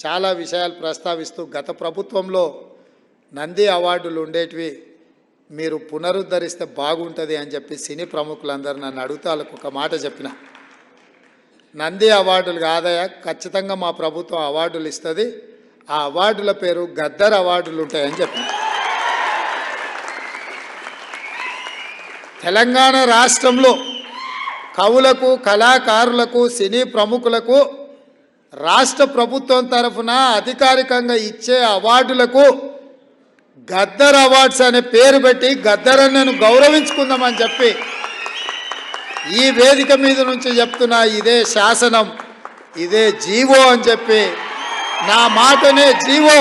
చాలా విషయాలు ప్రస్తావిస్తూ గత ప్రభుత్వంలో నంది అవార్డులు ఉండేటివి మీరు పునరుద్ధరిస్తే బాగుంటుంది అని చెప్పి సినీ ప్రముఖులందరూ నన్ను అడుగుతా వాళ్ళకు ఒక మాట చెప్పిన. నంది అవార్డులు కాదయా, ఖచ్చితంగా మా ప్రభుత్వం అవార్డులు ఇస్తుంది, ఆ అవార్డుల పేరు గద్దర్ అవార్డులు ఉంటాయని చెప్పి. తెలంగాణ రాష్ట్రంలో కవులకు, కళాకారులకు, సినీ ప్రముఖులకు రాష్ట్ర ప్రభుత్వం తరఫున అధికారికంగా ఇచ్చే అవార్డులకు గద్దర్ అవార్డ్స్ అనే పేరు పెట్టి గద్దర్ అన్నను గౌరవించుకుందామని చెప్పి ఈ వేదిక మీద నుంచి చెప్తున్నా. ఇదే శాసనం, ఇదే జీవో అని చెప్పి, నా మాటనే జీవో